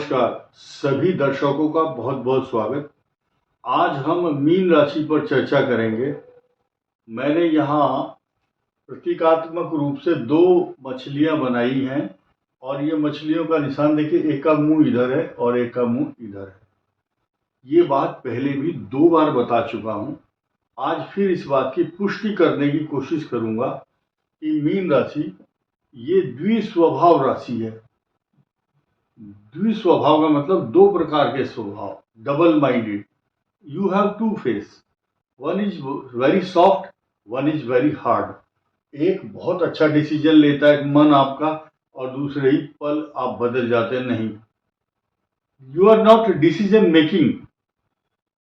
नमस्कार सभी दर्शकों का बहुत बहुत स्वागत। आज हम मीन राशि पर चर्चा करेंगे। मैंने यहाँ प्रतीकात्मक रूप से दो मछलियाँ बनाई हैं और ये मछलियों का निशान देखिए, एक का मुंह इधर है और एक का मुंह इधर है। ये बात पहले भी 2 बार बता चुका हूँ। आज फिर इस बात की पुष्टि करने की कोशिश करूँगा कि मीन राशि ये द्विस्वभाव राशि है। द्विस्वभाव का मतलब 2 प्रकार के स्वभाव, double minded. You have 2 face, one is very soft, one is very hard. एक बहुत अच्छा डिसीजन लेता है मन आपका और दूसरे ही पल आप बदल जाते नहीं। You are not decision making.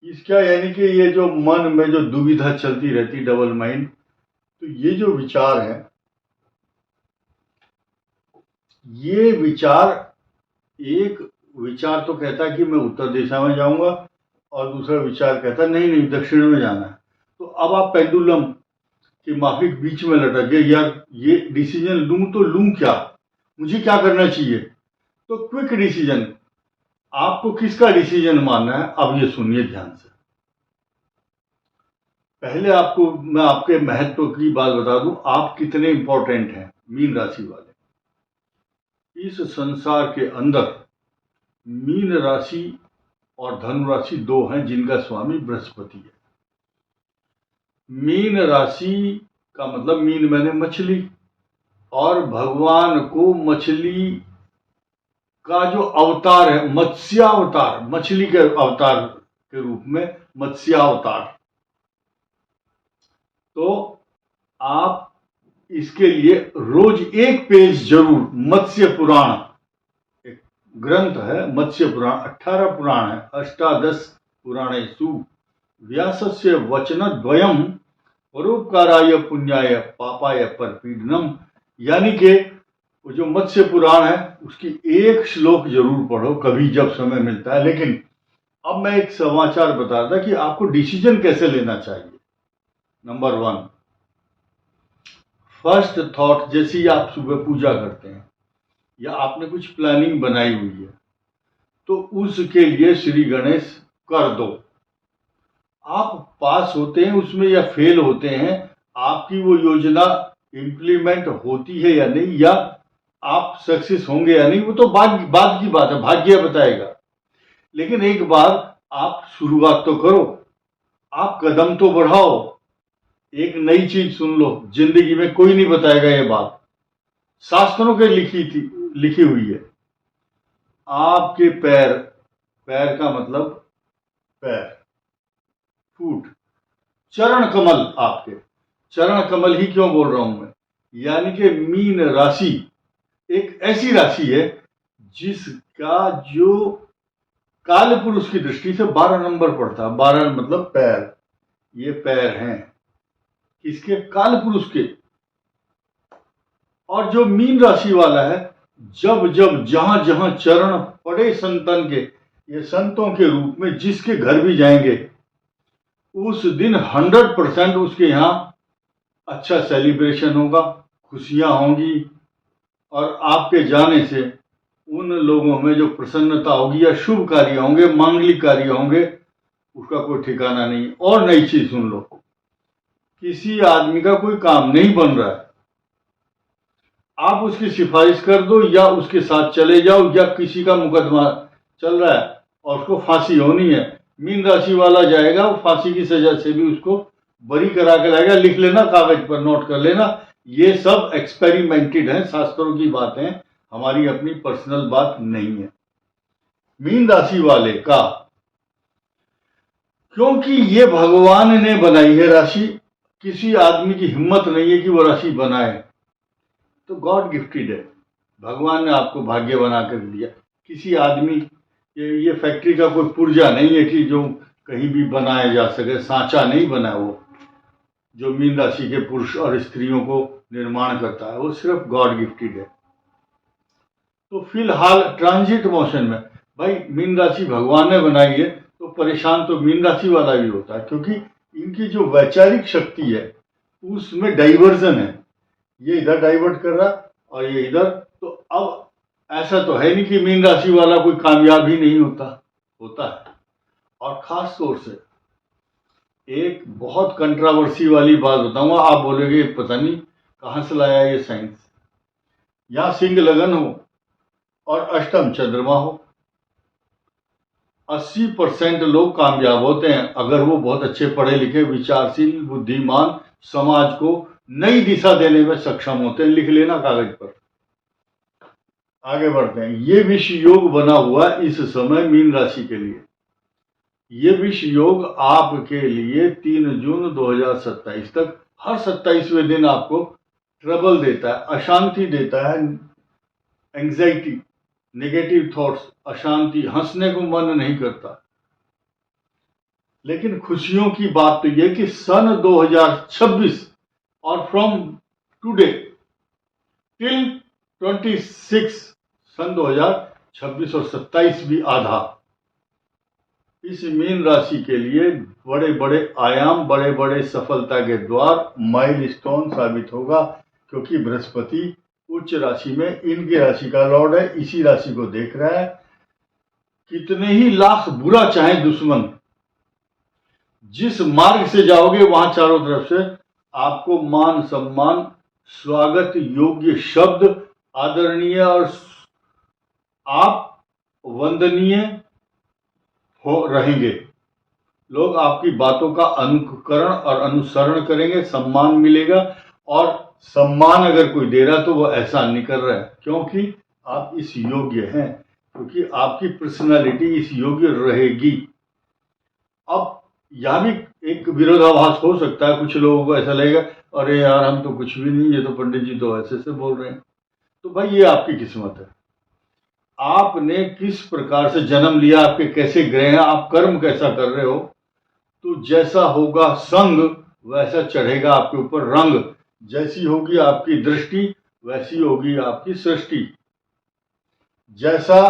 इसका यानी कि ये जो मन में जो दुविधा चलती रहती, डबल माइंड, तो ये जो विचार है, ये विचार, एक विचार तो कहता है कि मैं उत्तर दिशा में जाऊंगा और दूसरा विचार कहता है नहीं नहीं दक्षिण में जाना है। तो अब आप पेंडुलम के माफिक बीच में लटक गए, यार ये डिसीजन लूं तो लूं क्या, मुझे क्या करना चाहिए। तो क्विक डिसीजन, आपको किसका डिसीजन मानना है अब ये सुनिए ध्यान से। पहले आपको मैं आपके महत्व की बात बता दूं, आप कितने इंपॉर्टेंट हैं मीन राशि वाले। इस संसार के अंदर मीन राशि और धनु राशि 2 हैं जिनका स्वामी बृहस्पति है। मीन राशि का मतलब, मीन मैंने मछली, और भगवान को मछली का जो अवतार है, मत्स्यावतार, मछली के अवतार के रूप में मत्स्यावतार। तो आप इसके लिए रोज एक पेज जरूर, मत्स्य पुराण एक ग्रंथ है, मत्स्य पुराण 18 पुराण है, अष्टादश पुराणेषु व्यासस्य वचनद्वयम् परोपकाराय पुण्याय पापाय परपीडनम। यानी कि वो जो मत्स्य पुराण है उसकी एक श्लोक जरूर पढ़ो कभी जब समय मिलता है। लेकिन अब मैं एक समाचार बता रहा था कि आपको डिसीजन कैसे लेना चाहिए। नंबर 1, फर्स्ट थॉट, जैसे ही आप सुबह पूजा करते हैं या आपने कुछ प्लानिंग बनाई हुई है तो उसके लिए श्री गणेश कर दो। आप पास होते हैं उसमें या फेल होते हैं, आपकी वो योजना इम्प्लीमेंट होती है या नहीं, या आप सक्सेस होंगे या नहीं, वो तो बाद की बात है, भाग्य बताएगा। लेकिन एक बार आप शुरुआत तो करो, आप कदम तो बढ़ाओ। एक नई चीज सुन लो, जिंदगी में कोई नहीं बताएगा ये बात, शास्त्रों के लिखी हुई है। आपके पैर, पैर का मतलब पैर, फूट, चरण कमल, आपके चरण कमल ही क्यों बोल रहा हूं मैं, यानी कि मीन राशि एक ऐसी राशि है जिसका जो काल पुरुष की दृष्टि से 12 नंबर पड़ता है। 12 मतलब पैर, ये पैर हैं किसके, काल पुरुष के। और जो मीन राशि वाला है, जब जब जहां जहां चरण पड़े संतन के, ये संतों के रूप में जिसके घर भी जाएंगे उस दिन 100% उसके यहाँ अच्छा सेलिब्रेशन होगा, खुशियां होंगी, और आपके जाने से उन लोगों में जो प्रसन्नता होगी या शुभ कार्य होंगे, मांगलिक कार्य होंगे, उसका कोई ठिकाना नहीं। और नई चीज सुन लो, किसी आदमी का कोई काम नहीं बन रहा है, आप उसकी सिफारिश कर दो या उसके साथ चले जाओ, या किसी का मुकदमा चल रहा है और उसको फांसी होनी है, मीन राशि वाला जाएगा, वो फांसी की सजा से भी उसको बरी करा के लाएगा। लिख लेना, कागज पर नोट कर लेना, ये सब एक्सपेरिमेंटेड है, शास्त्रों की बात है, हमारी अपनी पर्सनल बात नहीं है। मीन राशि वाले का, क्योंकि ये भगवान ने बनाई है राशि, किसी आदमी की हिम्मत नहीं है कि वो राशि बनाए, तो गॉड गिफ्टेड है, भगवान ने आपको भाग्य बना कर दिया। किसी आदमी, ये फैक्ट्री का कोई पुर्जा नहीं है कि जो कहीं भी बनाया जा सके, सांचा नहीं बना वो जो मीन राशि के पुरुष और स्त्रियों को निर्माण करता है, वो सिर्फ गॉड गिफ्टेड है। तो फिलहाल ट्रांजिट मोशन में भाई मीन राशि भगवान ने बनाई है, तो परेशान तो मीन राशि वाला भी होता है, क्योंकि इनकी जो वैचारिक शक्ति है उसमें डाइवर्जन है, ये इधर डाइवर्ट कर रहा और ये इधर। तो अब ऐसा तो है नहीं कि मीन राशि वाला कोई कामयाब ही नहीं होता, होता है। और खास तौर से एक बहुत कंट्रोवर्सी वाली बात बताऊंगा, आप बोलोगे पता नहीं कहां से लाया ये साइंस। यहां सिंह लगन हो और अष्टम चंद्रमा हो, 80% लोग कामयाब होते हैं अगर वो बहुत अच्छे पढ़े लिखे, विचारशील, बुद्धिमान, समाज को नई दिशा देने में सक्षम होते हैं। लिख लेना कागज पर। आगे बढ़ते हैं। ये विष योग बना हुआ इस समय मीन राशि के लिए। ये विष योग आपके लिए 3 जून 2027 तक हर 27वें दिन आपको ट्रबल देता है, अशांति देता है, एंग्जाइटी, नेगेटिव थॉट्स, अशांति, हंसने को मन नहीं करता। लेकिन खुशियों की बात तो यह कि सन 2026 और फ्रॉम टुडे टिल 26 सन 2026 और 27 भी आधा, इस मीन राशि के लिए बड़े बड़े आयाम, बड़े बड़े सफलता के द्वार, माइलस्टोन साबित होगा। क्योंकि बृहस्पति उच्च राशि में इनकी राशि का लॉर्ड है, इसी राशि को देख रहा है। कितने ही लाख बुरा चाहे दुश्मन, जिस मार्ग से जाओगे वहां चारों तरफ से आपको मान सम्मान, स्वागत योग्य शब्द, आदरणीय और आप वंदनीय हो रहेंगे। लोग आपकी बातों का अनुकरण और अनुसरण करेंगे, सम्मान मिलेगा। और सम्मान अगर कोई दे रहा तो वो एहसान नहीं कर रहा है, क्योंकि आप इस योग्य हैं, क्योंकि आपकी पर्सनालिटी इस योग्य रहेगी। अब यह भी एक विरोधाभास हो सकता है, कुछ लोगों को ऐसा लगेगा अरे यार हम तो कुछ भी नहीं, ये तो पंडित जी तो ऐसे से बोल रहे हैं। तो भाई ये आपकी किस्मत है, आपने किस प्रकार से जन्म लिया, आपके कैसे ग्रह हैं, आप कर्म कैसा कर रहे हो। तो जैसा होगा संग वैसा चढ़ेगा आपके ऊपर रंग, जैसी होगी आपकी दृष्टि वैसी होगी आपकी सृष्टि। जैसा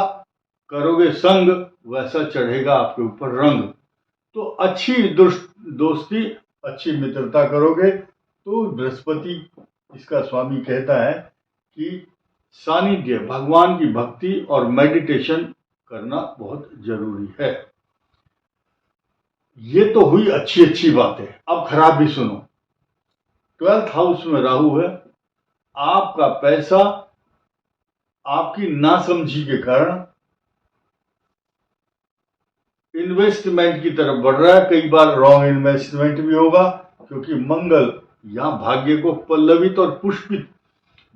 करोगे संग वैसा चढ़ेगा आपके ऊपर रंग। तो अच्छी दोस्ती, अच्छी मित्रता करोगे तो बृहस्पति इसका स्वामी कहता है कि सानिध्य, भगवान की भक्ति और मेडिटेशन करना बहुत जरूरी है। ये तो हुई अच्छी अच्छी बातें। अब खराब भी सुनो। 12th हाउस में राहु है। आपका पैसा आपकी नासमझी के कारण इन्वेस्टमेंट की तरफ बढ़ रहा है। कई बार रॉन्ग इन्वेस्टमेंट भी होगा, क्योंकि मंगल यहां भाग्य को पल्लवित और पुष्पित,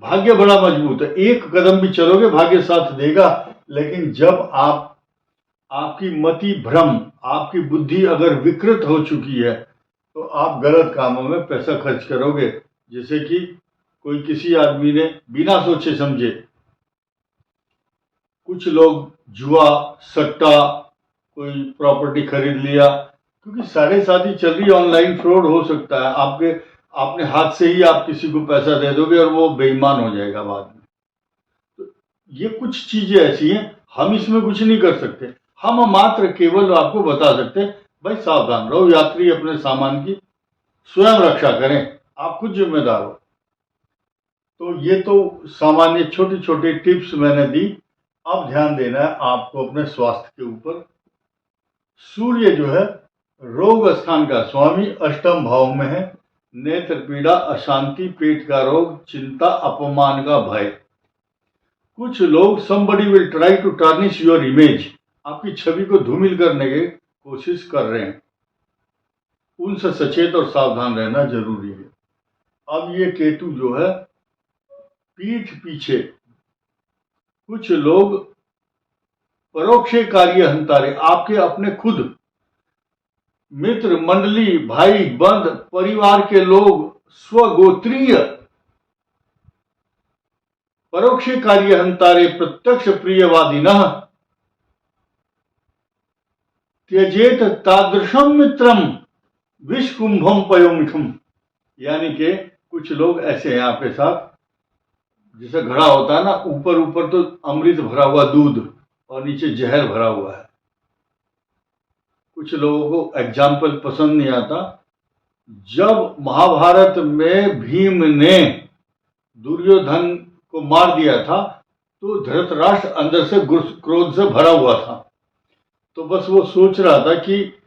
भाग्य बड़ा मजबूत है। एक कदम भी चलोगे भाग्य साथ देगा। लेकिन जब आपकी मति भ्रम, आपकी बुद्धि अगर विकृत हो चुकी है तो आप गलत कामों में पैसा खर्च करोगे। जैसे कि कोई किसी आदमी ने बिना सोचे समझे, कुछ लोग जुआ, सट्टा, कोई प्रॉपर्टी खरीद लिया, क्योंकि साढ़े शादी चल रही, ऑनलाइन फ्रॉड हो सकता है। आपने हाथ से ही आप किसी को पैसा दे दोगे और वो बेईमान हो जाएगा बाद में। तो ये कुछ चीजें ऐसी हैं, हम इसमें कुछ नहीं कर सकते। हम मात्र केवल आपको बता सकते हैं भाई सावधान रहो, यात्री अपने सामान की स्वयं रक्षा करें, आप खुद जिम्मेदार हो। तो ये तो सामान्य छोटी छोटी टिप्स मैंने दी। अब ध्यान देना है आपको अपने स्वास्थ्य के ऊपर। सूर्य जो है रोग स्थान का स्वामी अष्टम भाव में है। नेत्र पीड़ा, अशांति, पेट का रोग, चिंता, अपमान का भय। कुछ लोग somebody will try to tarnish your image, आपकी छवि को धूमिल करने की कोशिश कर रहे हैं। उनसे सचेत और सावधान रहना जरूरी है। अब ये केतु जो है पीठ पीछे, कुछ लोग परोक्ष कार्य हंतारे, आपके अपने खुद मित्र मंडली, भाई बंद, परिवार के लोग, स्वगोत्रीय परोक्ष कार्य हंतारे, प्रत्यक्ष प्रियवादिनः त्यजेत तादृशम मित्रम विषकुंभम पयोमिखम। यानी कि कुछ लोग ऐसे हैं आपके साथ, जैसे घड़ा होता है ना, ऊपर ऊपर तो अमृत भरा हुआ दूध और नीचे जहर भरा हुआ है। कुछ लोगों को एग्जाम्पल पसंद नहीं आता। जब महाभारत में भीम ने दुर्योधन को मार दिया था तो धृतराष्ट्र अंदर से क्रोध से भरा हुआ था। तो बस वो सोच रहा था कि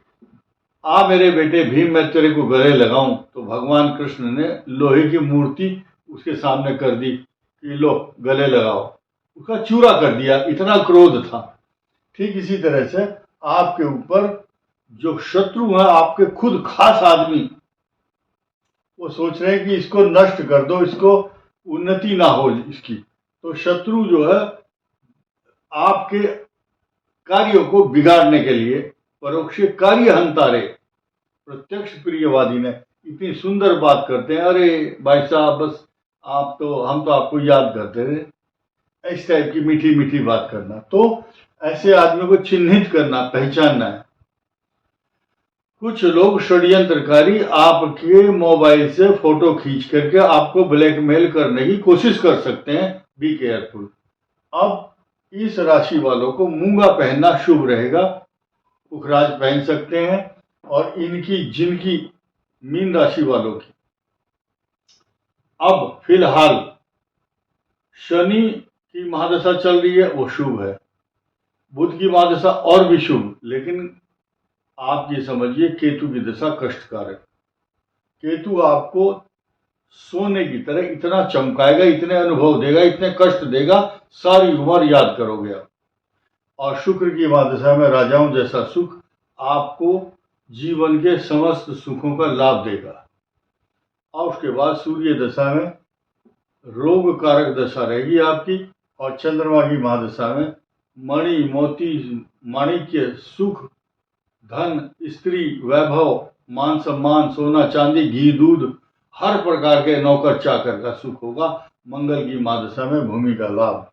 आ मेरे बेटे भीम, मैं तेरे को गले लगाऊं। तो भगवान कृष्ण ने लोहे की मूर्ति उसके सामने कर दी कि लो गले लगाओ, उसका चूरा कर दिया, इतना क्रोध था। ठीक इसी तरह से आपके ऊपर जो शत्रु है, आपके खुद खास आदमी, वो सोच रहे हैं कि इसको नष्ट कर दो, इसको उन्नति ना हो इसकी। तो शत्रु जो है आपके कार्यों को बिगाड़ने के लिए परोक्ष कार्य हंतारे, प्रत्यक्ष प्रियवादी ने इतनी सुंदर बात करते हैं, अरे भाई साहब बस आप तो, हम तो आपको याद करते थे, इस टाइप की मीठी मीठी बात करना। तो ऐसे आदमी को चिन्हित करना, पहचानना है। कुछ लोग षड्यंत्रकारी आपके मोबाइल से फोटो खींच करके आपको ब्लैकमेल करने की कोशिश कर सकते हैं, बी केयरफुल। अब इस राशि वालों को मूंगा पहनना शुभ रहेगा, पुखराज पहन सकते हैं। और इनकी जिनकी मीन राशि वालों की अब फिलहाल शनि की महादशा चल रही है, वो शुभ है। बुध की महादशा और भी शुभ, लेकिन आप ये समझिए केतु की दशा कष्टकारक। केतु आपको सोने की तरह इतना चमकाएगा, इतने अनुभव देगा, इतने कष्ट देगा, सारी उम्र याद करोगे आप। और शुक्र की महादशा में राजाओं जैसा सुख आपको जीवन के समस्त सुखों का लाभ देगा। और उसके बाद सूर्य दशा में रोग कारक दशा रहेगी आपकी। और चंद्रमा की महादशा में मणि मोती माणिक्य सुख, धन, स्त्री, वैभव, मान सम्मान, सोना चांदी, घी दूध, हर प्रकार के नौकर चाकर का सुख होगा। मंगल की महादशा में भूमि का लाभ।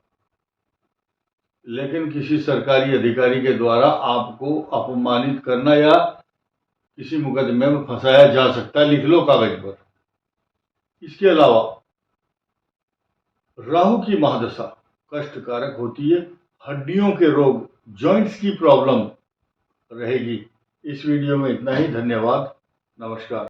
लेकिन किसी सरकारी अधिकारी के द्वारा आपको अपमानित करना या किसी मुकदमे में फंसाया जा सकता है, लिख लो कागज पर। इसके अलावा राहु की महादशा कष्टकारक होती है, हड्डियों के रोग, जॉइंट्स की प्रॉब्लम रहेगी। इस वीडियो में इतना ही। धन्यवाद, नमस्कार।